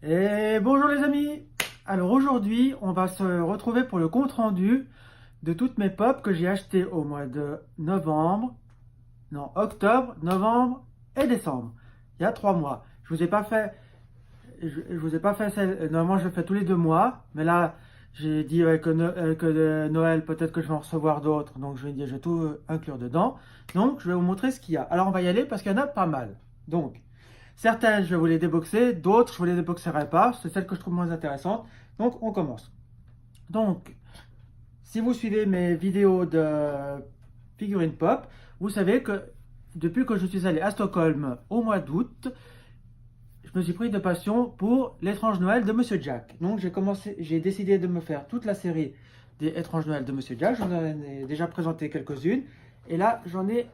Et bonjour les amis. Alors aujourd'hui, on va se retrouver pour le compte rendu de toutes mes pop que j'ai achetées au mois de novembre, non, octobre, novembre et décembre. Il y a 3 mois. Je vous ai pas fait celle, normalement je le fais tous les 2 mois, mais là j'ai dit que Noël, peut-être que je vais en recevoir d'autres, donc je vais dire, je vais tout inclure dedans. Donc je vais vous montrer ce qu'il y a. Alors on va y aller parce qu'il y en a pas mal. Donc certaines, je vais vous les déboxer, d'autres, je vous les déboxerai pas. C'est celles que je trouve moins intéressantes. Donc, on commence. Donc, si vous suivez mes vidéos de figurines pop, vous savez que depuis que je suis allé à Stockholm au mois d'août, je me suis pris de passion pour l'étrange Noël de Monsieur Jack. Donc, j'ai décidé de me faire toute la série des étranges Noël de Monsieur Jack. J'en ai déjà présenté quelques-unes. Et là, j'en ai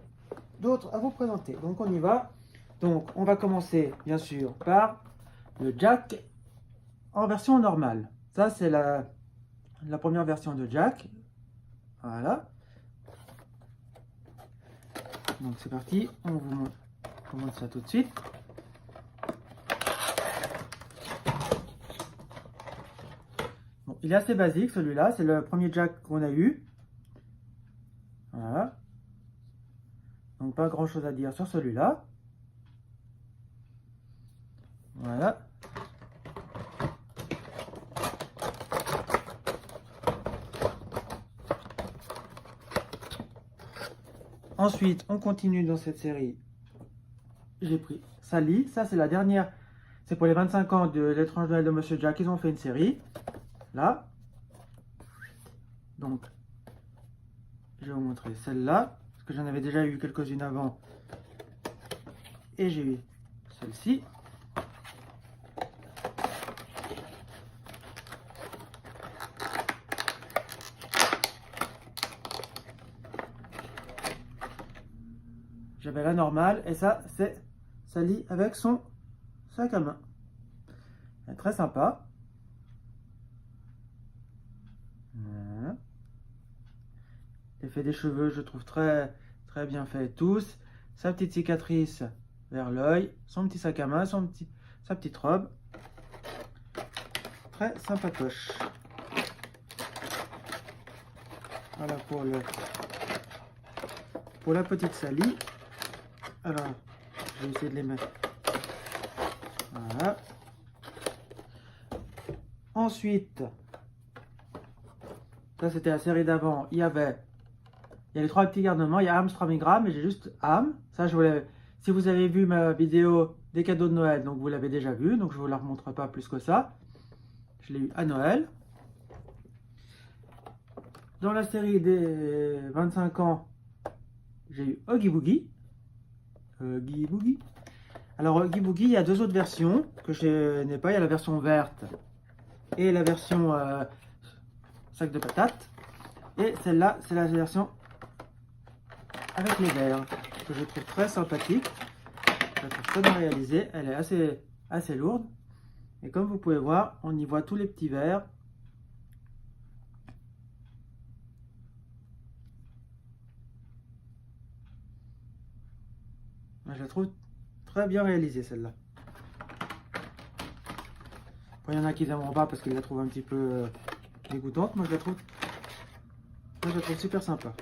d'autres à vous présenter. Donc, on y va. Donc, on va commencer, bien sûr, par le Jack en version normale. Ça, c'est la première version de Jack. Voilà. Donc, c'est parti. On vous montre ça tout de suite. Bon, il est assez basique, celui-là. C'est le premier Jack qu'on a eu. Voilà. Donc, pas grand-chose à dire sur celui-là. Voilà. Ensuite, on continue dans cette série. J'ai pris Sally. Ça, c'est la dernière. C'est pour les 25 ans de l'étrange Noël de Monsieur Jack. Ils ont fait une série. Là. Donc, je vais vous montrer celle-là. Parce que j'en avais déjà eu quelques-unes avant. Et j'ai eu celle-ci. J'avais la normale et ça, c'est Sally avec son sac à main. Elle est très sympa. Voilà. L'effet des cheveux, je trouve très, très bien fait tous. Sa petite cicatrice vers l'œil, son petit sac à main, sa petite robe. Très sympatoche. Voilà pour la petite Sally. Alors, je vais essayer de les mettre. Voilà. Ensuite, ça c'était la série d'avant. Il y a les 3 petits garnements. Il y a Armstrong et Graham, mais j'ai juste Am. Ça, si vous avez vu ma vidéo des cadeaux de Noël, donc vous l'avez déjà vu. Donc je ne vous la remontre pas plus que ça. Je l'ai eu à Noël. Dans la série des 25 ans, j'ai eu Huggy Boogie. Huggy Boogie. Alors, Huggy Boogie, il y a 2 autres versions que je n'ai pas. Il y a la version verte et la version sac de patates. Et celle-là, c'est la version avec les verres, que je trouve très sympathique. Je la trouve très bien réalisée. Elle est assez lourde. Et comme vous pouvez voir, on y voit tous les petits verres. Je la trouve très bien réalisée, celle-là. Il y en a qui n'aimeront pas parce qu'ils la trouvent un petit peu dégoûtante. Moi, je la trouve super sympa.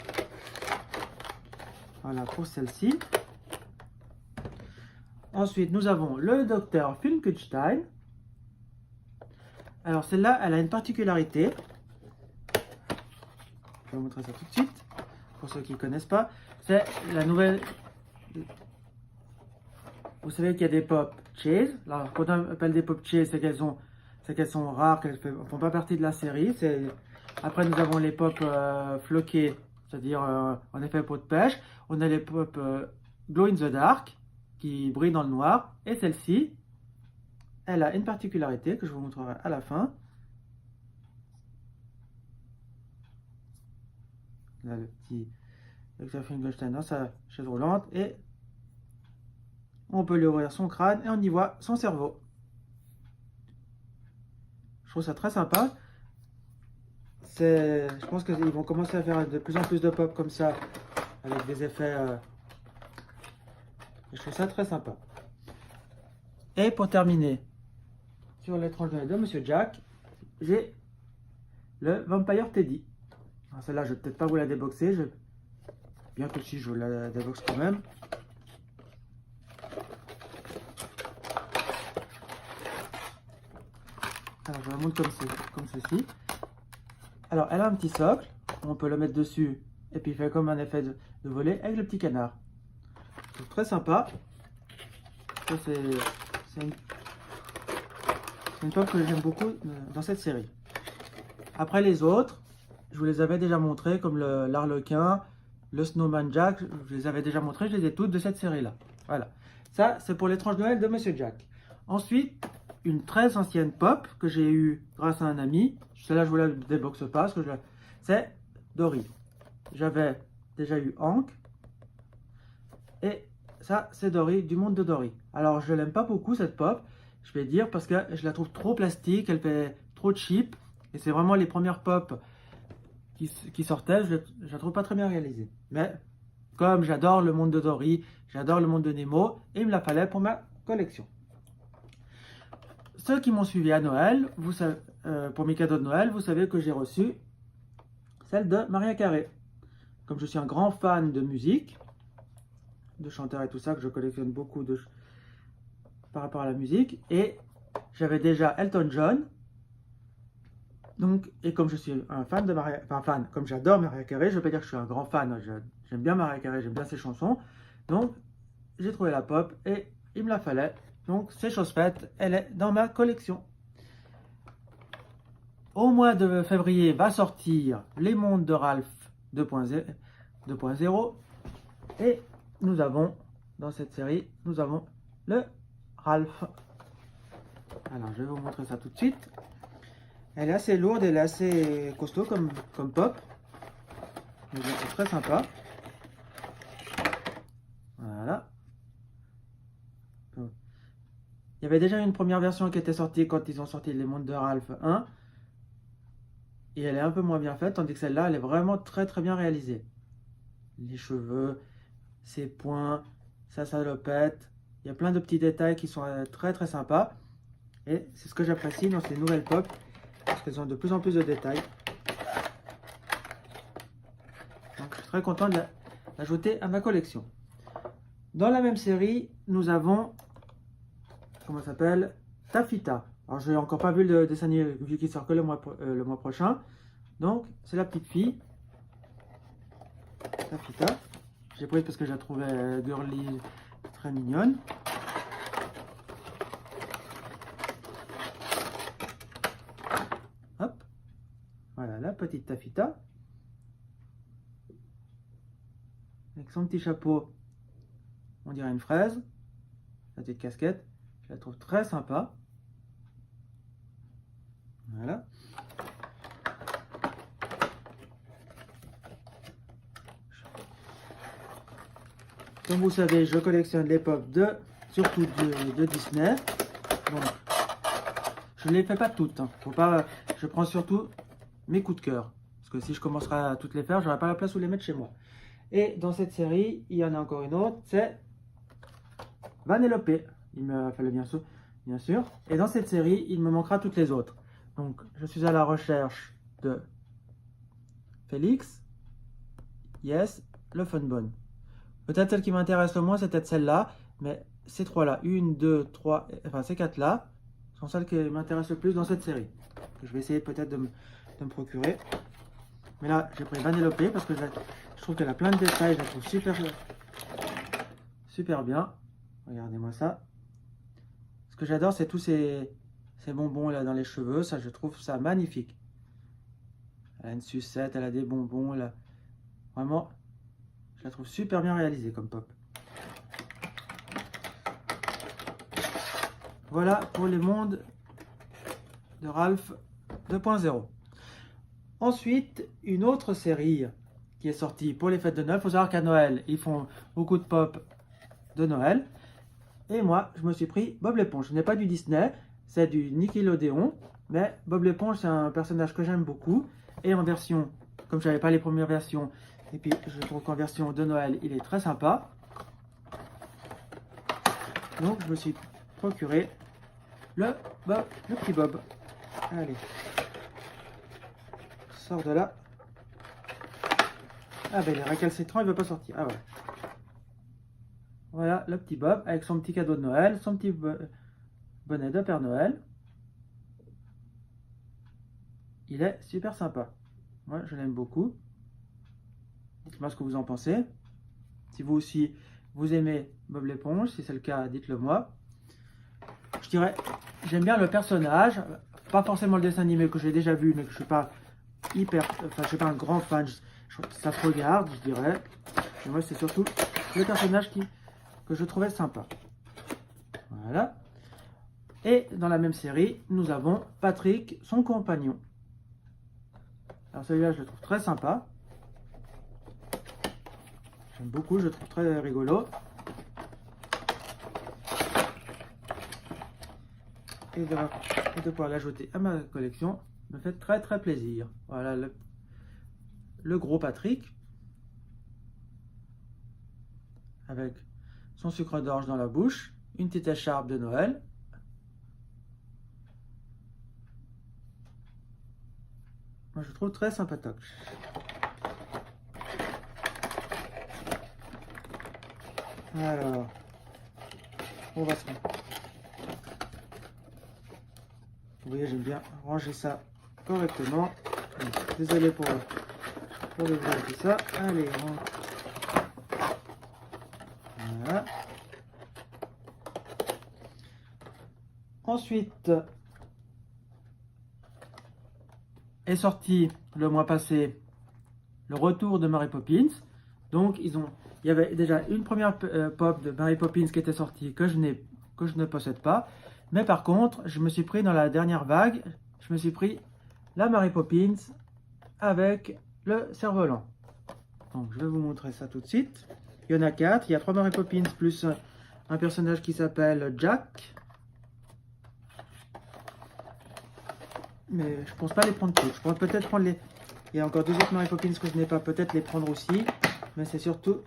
Voilà pour celle-ci. Ensuite, nous avons le docteur Funkenstein. Alors, celle-là, elle a une particularité. Je vais vous montrer ça tout de suite. Pour ceux qui ne connaissent pas, c'est la nouvelle. Vous savez qu'il y a des pop chase. Alors, quand on appelle des pop chase, c'est qu'elles sont rares, qu'elles ne font pas partie de la série. Après, nous avons les pop floqués, c'est-à-dire en effet pot de pêche. On a les pop glow in the dark, qui brillent dans le noir. Et celle-ci, elle a une particularité que je vous montrerai à la fin. Là, le petit Dr. Finkelstein dans sa chaise roulante. Et on peut lui ouvrir son crâne et on y voit son cerveau. Je trouve ça très sympa. Je pense qu'ils vont commencer à faire de plus en plus de pop comme ça, avec des effets. Je trouve ça très sympa. Et pour terminer sur l'étrange Noël de Monsieur Jack, j'ai le Vampire Teddy. Celle-là, je vais peut-être pas vous la déboxer. Bien que si, je vous la déboxe quand même. Alors, je la montre comme ceci. Alors, elle a un petit socle. On peut le mettre dessus. Et puis, il fait comme un effet de volet avec le petit canard. C'est très sympa. Ça, c'est une pop que j'aime beaucoup dans cette série. Après, les autres, je vous les avais déjà montrés, comme l'Arlequin, le Snowman Jack. Je les avais déjà montrés. Je les ai toutes de cette série-là. Voilà. Ça, c'est pour l'étrange Noël de Monsieur Jack. Ensuite, une très ancienne pop que j'ai eue grâce à un ami. Celle-là, je vous la déboxe pas, parce que c'est Dory. J'avais déjà eu Hank. Et ça, c'est Dory, du monde de Dory. Alors, je l'aime pas beaucoup, cette pop, je vais dire, parce que je la trouve trop plastique, elle fait trop cheap. Et c'est vraiment les premières pop qui sortaient, je la trouve pas très bien réalisée. Mais, comme j'adore le monde de Dory, j'adore le monde de Nemo, et il me la fallait pour ma collection. Ceux qui m'ont suivi à Noël, vous savez, pour mes cadeaux de Noël, vous savez que j'ai reçu celle de Mariah Carey. Comme je suis un grand fan de musique, de chanteurs et tout ça, que je collectionne beaucoup par rapport à la musique, et j'avais déjà Elton John. Donc, et comme je suis un fan de comme j'adore Mariah Carey, je peux dire que je suis un grand fan. J'aime bien Mariah Carey, j'aime bien ses chansons. Donc, j'ai trouvé la pop et il me la fallait. Donc, c'est chose faite, elle est dans ma collection. Au mois de février va sortir Les Mondes de Ralph 2.0 et nous avons, dans cette série, nous avons le Ralph. Alors, je vais vous montrer ça tout de suite. Elle est assez lourde, elle est assez costaud comme pop. C'est très sympa. Voilà. Il y avait déjà une première version qui était sortie quand ils ont sorti Les Mondes de Ralph 1. Et elle est un peu moins bien faite, tandis que celle-là, elle est vraiment très très bien réalisée. Les cheveux, ses poings, sa salopette. Il y a plein de petits détails qui sont très très sympas. Et c'est ce que j'apprécie dans ces nouvelles pop, parce qu'elles ont de plus en plus de détails. Donc je suis très content de l'ajouter à ma collection. Dans la même série, nous avons, comment ça s'appelle, Taffyta. Alors je n'ai encore pas vu le dessin animé vu qu'il sort que le mois prochain. Donc c'est la petite fille, Taffyta. J'ai pris parce que je la trouvais girly, très mignonne. Hop, voilà la petite Taffyta. Avec son petit chapeau, on dirait une fraise. La petite casquette, je la trouve très sympa. Voilà. Comme vous savez, je collectionne les pop surtout de Disney. Donc, je ne les fais pas toutes. Hein. Faut pas, je prends surtout mes coups de cœur. Parce que si je commencerai à toutes les faire, j'aurai pas la place où les mettre chez moi. Et dans cette série, il y en a encore une autre, c'est Vanellope. Il me fallait bien sûr. Et dans cette série, il me manquera toutes les autres. Donc, je suis à la recherche de Félix, Yes, le Funbone. Peut-être celle qui m'intéresse le moins, c'est peut-être celle-là, mais ces trois-là, 1, 2, 3, enfin ces quatre-là, sont celles qui m'intéressent le plus dans cette série. Que je vais essayer peut-être de me procurer. Mais là, j'ai pris Vanellope parce que je trouve qu'elle a plein de détails, je la trouve super bien. Regardez-moi ça. Ce que j'adore, c'est tous ces bonbons là dans les cheveux, ça je trouve ça magnifique. Elle a une sucette, elle a des bonbons, vraiment, je la trouve super bien réalisée comme pop. Voilà pour les mondes de Ralph 2.0. Ensuite, une autre série qui est sortie pour les fêtes de Noël. Il faut savoir qu'à Noël, ils font beaucoup de pop de Noël. Et moi, je me suis pris Bob l'éponge. Ce n'est pas du Disney, c'est du Nickelodeon. Mais Bob l'éponge, c'est un personnage que j'aime beaucoup. Et en version, comme je n'avais pas les premières versions, et puis je trouve qu'en version de Noël, il est très sympa. Donc, je me suis procuré le petit Bob. Allez. Sors de là. Ah ben il est récalcitrant, il ne veut pas sortir. Ah ouais. Voilà le petit Bob avec son petit cadeau de Noël, son petit bonnet de Père Noël. Il est super sympa. Moi je l'aime beaucoup. Dites-moi ce que vous en pensez. Si vous aussi vous aimez Bob l'éponge, si c'est le cas, dites-le moi. Je dirais, j'aime bien le personnage, pas forcément le dessin animé que j'ai déjà vu, mais que je suis pas je suis pas un grand fan. Ça se regarde, je dirais. Et moi, c'est surtout le personnage que je trouvais sympa. Voilà. Et dans la même série, nous avons Patrick, son compagnon. Alors celui-là, je le trouve très sympa. J'aime beaucoup, je le trouve très rigolo. Et de pouvoir l'ajouter à ma collection me fait très très plaisir. Voilà le gros Patrick avec son sucre d'orge dans la bouche, une petite écharpe de Noël. Moi je trouve très sympatoche. Alors, on va se mettre. Vous voyez, j'aime bien ranger ça correctement. Désolé pour le bruit tout ça. Allez, voilà. Ensuite, est sorti le mois passé le retour de Mary Poppins. Donc, il y avait déjà une première pop de Mary Poppins qui était sortie que je ne possède pas. Mais par contre, je me suis pris dans la dernière vague, je me suis pris la Mary Poppins avec le cerf-volant. Donc, je vais vous montrer ça tout de suite. Il y en a 4. Il y a 3 Mary Poppins plus un personnage qui s'appelle Jack. Mais je pense pas les prendre tous. Je pourrais peut-être prendre les... Il y a encore 2 autres Mary Poppins que je n'ai pas. Peut-être les prendre aussi. Mais c'est surtout...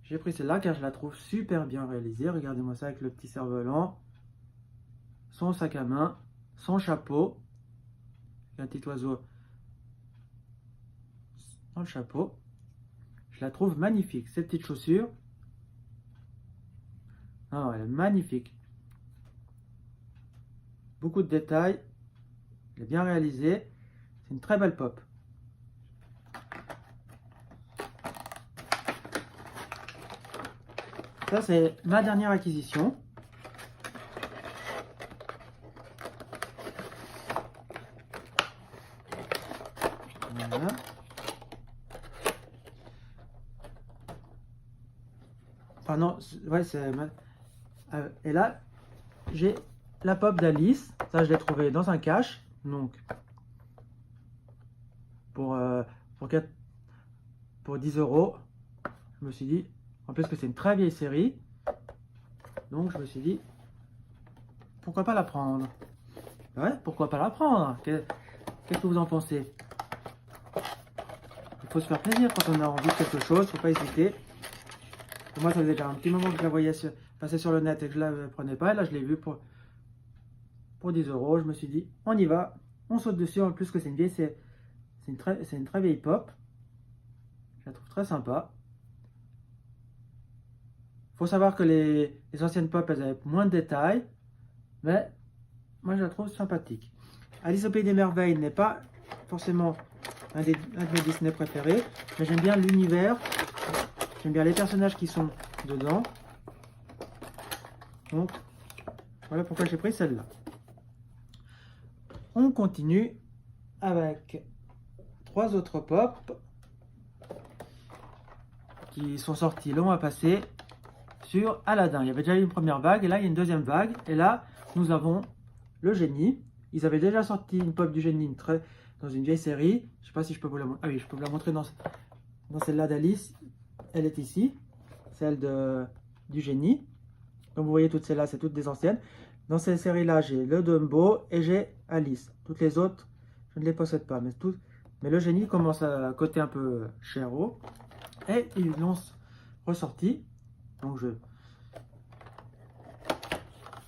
J'ai pris celle-là car je la trouve super bien réalisée. Regardez-moi ça avec le petit cerf-volant. Son sac à main. Son chapeau. Un petit oiseau dans le chapeau. Je la trouve magnifique. Cette petite chaussure. Ah, elle est magnifique. Beaucoup de détails. Elle est bien réalisée. C'est une très belle pop. Ça, c'est ma dernière acquisition. Voilà. Enfin non, ouais, c'est... et là, j'ai la pop d'Alice. Ça, je l'ai trouvée dans un cache. Donc, pour 10 €, je me suis dit, en plus que c'est une très vieille série, donc je me suis dit, pourquoi pas la prendre? Ouais, pourquoi pas la prendre? Qu'est-ce que vous en pensez? Il faut se faire plaisir quand on a envie de quelque chose, il ne faut pas hésiter. Pour moi, ça faisait déjà un petit moment que je la voyais passer sur le net et que je ne la prenais pas. Et là, je l'ai vue pour 10 €. Je me suis dit, on y va, on saute dessus. En plus que c'est une vieille, c'est une très vieille pop. Je la trouve très sympa. Il faut savoir que les anciennes pop, elles avaient moins de détails. Mais moi, je la trouve sympathique. Alice au Pays des Merveilles n'est pas forcément un de mes Disney préférés. Mais j'aime bien l'univers. J'aime bien les personnages qui sont dedans. Donc, voilà pourquoi j'ai pris celle-là. On continue avec 3 autres pop qui sont sortis le mois passé sur Aladdin. Il y avait déjà eu une première vague et là il y a une deuxième vague. Et là, nous avons le génie. Ils avaient déjà sorti une pop du génie dans une vieille série. Je ne sais pas si je peux vous la montrer. Ah oui, je peux vous la montrer dans celle-là d'Alice. Elle est ici, celle du génie. Donc vous voyez toutes celles-là, c'est toutes des anciennes. Dans cette série-là, j'ai le Dumbo et j'ai Alice. Toutes les autres, je ne les possède pas. Mais le génie commence à coter un peu cher haut. Et ils l'ont ressorti. Donc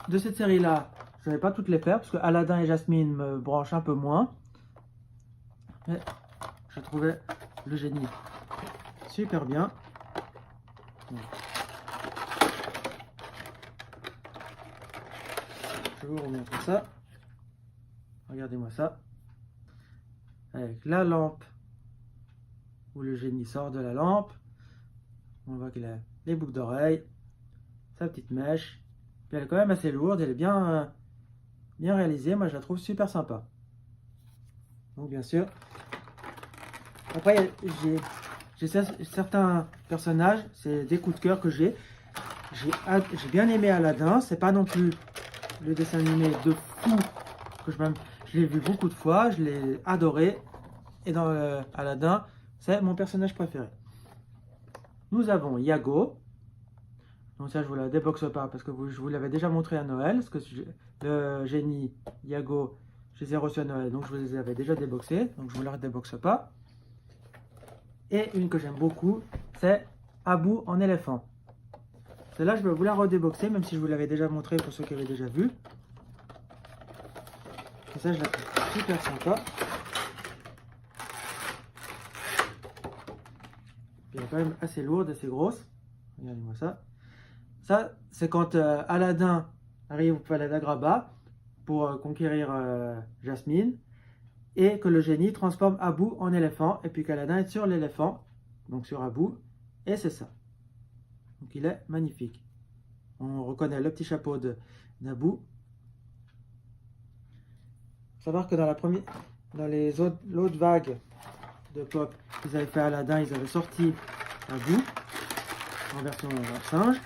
de cette série-là, je ne vais pas toutes les faire parce que Aladdin et Jasmine me branchent un peu moins. Mais je trouvais le génie super bien. Je vous remontre ça. Regardez-moi ça. Avec la lampe où le génie sort de la lampe. On voit qu'il a les boucles d'oreilles, sa petite mèche. Puis elle est quand même assez lourde, elle est bien réalisée. Moi je la trouve super sympa. Donc bien sûr. Après j'ai certains personnages, c'est des coups de cœur que j'ai. J'ai bien aimé Aladdin, c'est pas non plus le dessin animé de fou que je l'ai vu beaucoup de fois, je l'ai adoré. Et dans Aladdin, c'est mon personnage préféré. Nous avons Iago. Donc ça, je vous la déboxe pas parce que je vous l'avais déjà montré à Noël. Parce que le génie Iago, je les ai reçus à Noël, donc je vous les avais déjà déboxés. Donc je vous la déboxe pas. Et une que j'aime beaucoup, c'est Abu en éléphant. Celle-là, je vais vous la redéboxer, même si je vous l'avais déjà montré pour ceux qui avaient déjà vu. Et ça, je la trouve super sympa. Elle est quand même assez lourde, assez grosse. Regardez-moi ça. Ça, c'est quand Aladdin arrive au palais d'Agraba pour conquérir Jasmine. Et que le génie transforme Abu en éléphant. Et puis qu'Aladin est sur l'éléphant. Donc sur Abu. Et c'est ça. Donc il est magnifique. On reconnaît le petit chapeau d'Abu. Il faut savoir que dans l'autre vague de pop qu'ils avaient fait Aladdin, ils avaient sorti Abu en version singe.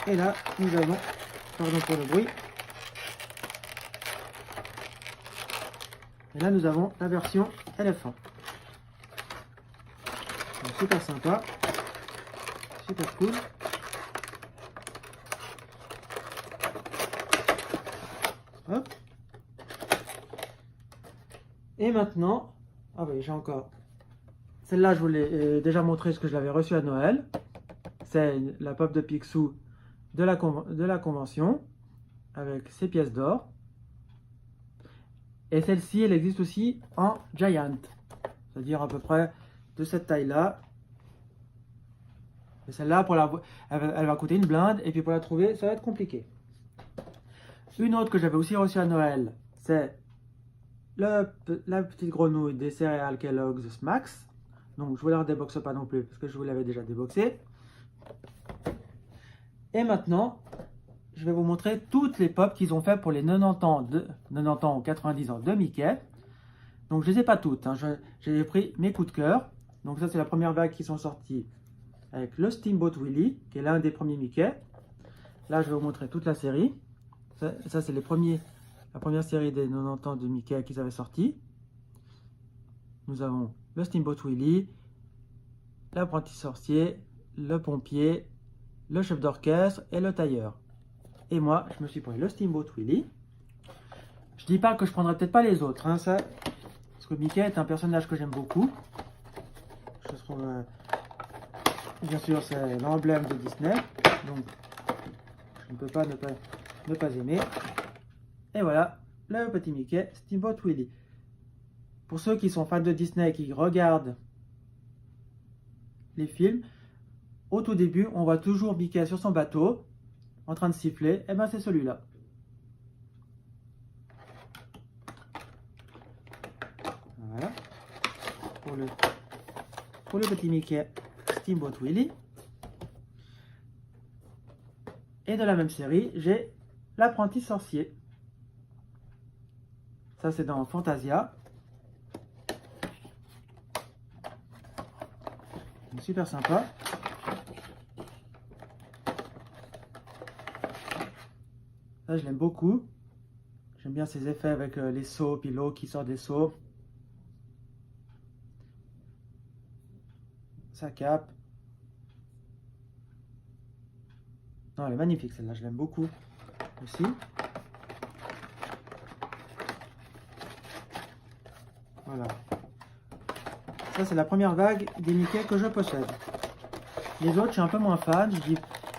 Et là, nous avons, pardon pour le bruit, et là nous avons la version éléphant. Donc, super sympa, super cool. Hop. Et maintenant, ah oui, j'ai encore. Celle-là, je vous l'ai déjà montré ce que je l'avais reçu à Noël. C'est la pop de Picsou de la convention avec ses pièces d'or. Et celle-ci, elle existe aussi en Giant, c'est-à-dire à peu près de cette taille-là. Et celle-là, elle va coûter une blinde, et puis pour la trouver, ça va être compliqué. Une autre que j'avais aussi reçue à Noël, c'est la petite grenouille des céréales Kellogg's Smacks. Donc je ne vous la déboxe pas non plus, parce que je vous l'avais déjà déboxé. Et maintenant, je vais vous montrer toutes les pops qu'ils ont fait pour les 90 ans ou 90 ans de Mickey. Donc je ne les ai pas toutes, hein. J'ai pris mes coups de cœur. Donc ça c'est la première vague qui sont sortis avec le Steamboat Willie, qui est l'un des premiers Mickey. Là je vais vous montrer toute la série. Ça c'est la première série des 90 ans de Mickey qu'ils avaient sorti. Nous avons le Steamboat Willie, l'apprenti sorcier, le pompier, le chef d'orchestre et le tailleur. Et moi, je me suis pris le Steamboat Willie. Je dis pas que je prendrai peut-être pas les autres, hein, ça, parce que Mickey est un personnage que j'aime beaucoup. Je trouve, bien sûr, c'est l'emblème de Disney, donc je ne peux pas ne pas aimer. Et voilà, le petit Mickey Steamboat Willie. Pour ceux qui sont fans de Disney et qui regardent les films, au tout début, on voit toujours Mickey sur son bateau, en train de siffler. Et ben c'est celui-là. Voilà. Pour le petit Mickey Steamboat Willie. Et de la même série, j'ai l'apprenti sorcier. Ça c'est dans Fantasia. Super sympa. Ça, je l'aime beaucoup. J'aime bien ces effets avec les seaux, puis l'eau qui sort des seaux. Sa cape. Non, elle est magnifique celle-là, je l'aime beaucoup aussi. Voilà. Ça, c'est la première vague des Mickey que je possède. Les autres, je suis un peu moins fan.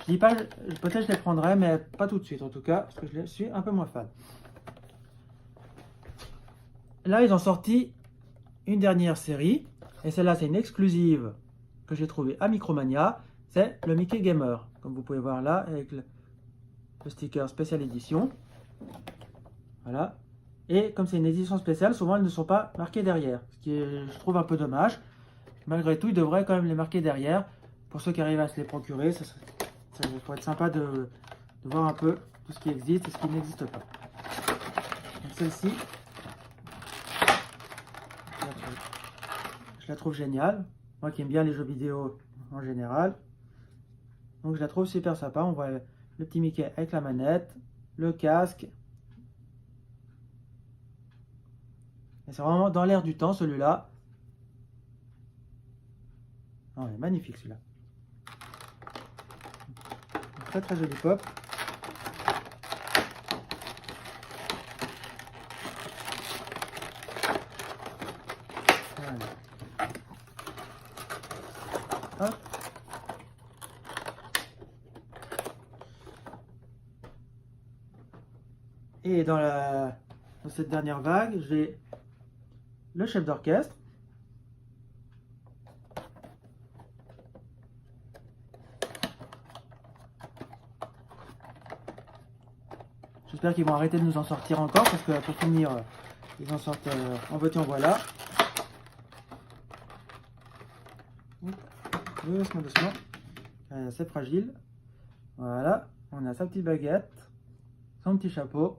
Je dis pas, peut-être je les prendrai, mais pas tout de suite en tout cas, parce que je suis un peu moins fan. Là, ils ont sorti une dernière série, et celle-là, c'est une exclusive que j'ai trouvée à Micromania. C'est le Mickey Gamer, comme vous pouvez voir là, avec le sticker spécial édition. Voilà. Et comme c'est une édition spéciale, souvent elles ne sont pas marquées derrière, ce qui est, je trouve, un peu dommage. Malgré tout, ils devraient quand même les marquer derrière, pour ceux qui arrivent à se les procurer. Ça pourrait être sympa de voir un peu tout ce qui existe et ce qui n'existe pas. Celle-ci, je la trouve géniale. Moi qui aime bien les jeux vidéo en général. Donc je la trouve super sympa. On voit le petit Mickey avec la manette, le casque. Et c'est vraiment dans l'air du temps celui-là. Oh, il est magnifique celui-là. Très très joli pop. Voilà. Hop. Et dans cette dernière vague, j'ai le chef d'orchestre. J'espère qu'ils vont arrêter de nous en sortir encore, parce que pour finir, ils en sortent en veux-tu en voilà. Doucement, doucement. C'est fragile. Voilà, on a sa petite baguette, son petit chapeau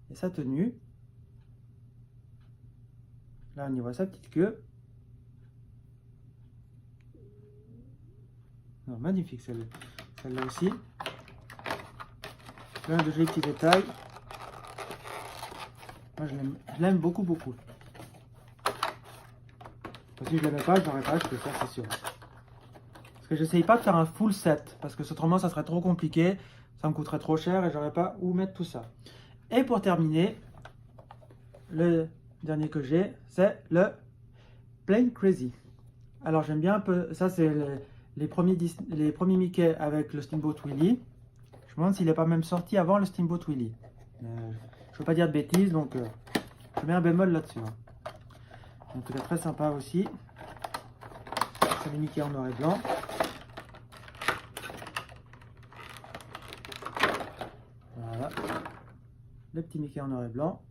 et sa tenue. Là, on y voit sa petite queue. Non, magnifique celle-là aussi. Plein de jolis petits détails. Moi, je l'aime beaucoup, beaucoup. Si je ne l'aimais pas, je l'aurais pas acheté, ça c'est sûr. Parce que j'essaye pas de faire un full set, parce que autrement ça serait trop compliqué, ça me coûterait trop cher et j'aurais pas où mettre tout ça. Et pour terminer, le dernier que j'ai, c'est le Plain Crazy. Alors j'aime bien un peu, ça c'est les premiers Mickey avec le Steamboat Willie. Je me demande s'il n'est pas même sorti avant le Steamboat Willie. Je ne veux pas dire de bêtises, donc je mets un bémol là-dessus. Donc il est très sympa aussi. C'est le Mickey en noir et blanc. Voilà. Le petit Mickey en noir et blanc.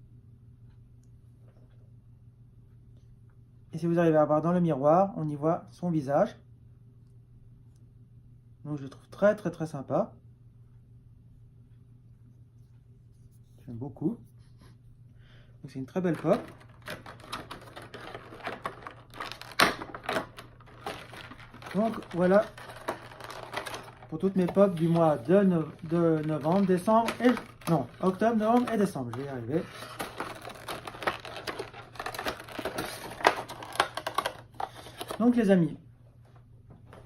Et si vous arrivez à voir dans le miroir, on y voit son visage. Donc je le trouve très très très sympa. J'aime beaucoup. Donc c'est une très belle pop. Donc voilà pour toutes mes pop du mois de novembre, décembre et non, octobre, novembre et décembre. Je vais y arriver. Donc les amis,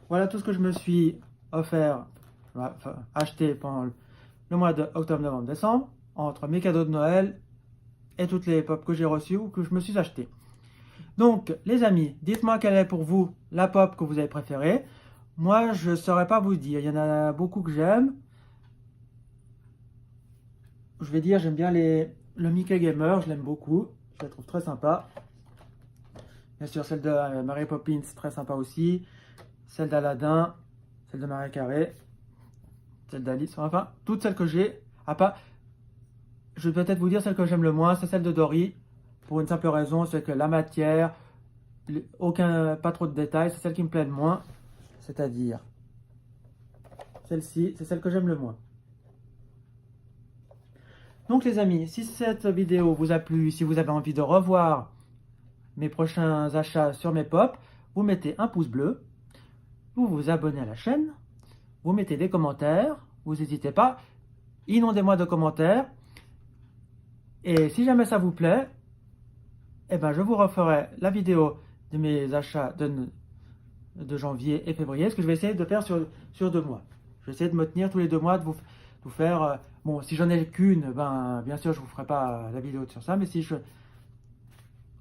voilà tout ce que je me suis offert, enfin, acheté pendant le mois de octobre, novembre, décembre, entre mes cadeaux de Noël et toutes les pop que j'ai reçues ou que je me suis acheté. Donc les amis, dites-moi quelle est pour vous la pop que vous avez préférée. Moi je ne saurais pas vous dire, il y en a beaucoup que j'aime. Je vais dire, j'aime bien le Mickey Gamer, je l'aime beaucoup, je la trouve très sympa. Bien sûr celle de Mary Poppins, très sympa aussi. Celle d'Aladin, celle de Maria Carré, celle d'Alice, enfin toutes celles que j'ai. À part, je vais peut-être vous dire celle que j'aime le moins, c'est celle de Dory. Pour une simple raison, c'est que la matière, pas trop de détails, c'est celle qui me plaît le moins. C'est-à-dire, celle-ci, c'est celle que j'aime le moins. Donc les amis, si cette vidéo vous a plu, si vous avez envie de revoir mes prochains achats sur mes pop, vous mettez un pouce bleu, vous vous abonnez à la chaîne, vous mettez des commentaires, vous n'hésitez pas, inondez-moi de commentaires. Et si jamais ça vous plaît, eh ben, je vous referai la vidéo de mes achats de janvier et février, ce que je vais essayer de faire sur 2 mois. Je vais essayer de me tenir tous les 2 mois, de vous faire... bon, si j'en ai qu'une, ben, bien sûr, je ne vous ferai pas la vidéo sur ça, mais si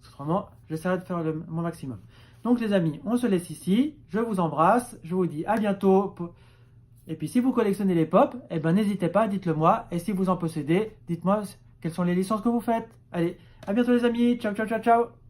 autrement, j'essaierai de faire mon maximum. Donc les amis, on se laisse ici. Je vous embrasse. Je vous dis à bientôt. Et puis si vous collectionnez les pop, eh ben n'hésitez pas, dites-le moi. Et si vous en possédez, dites-moi quelles sont les licences que vous faites. Allez, à bientôt les amis. Ciao, ciao, ciao, ciao.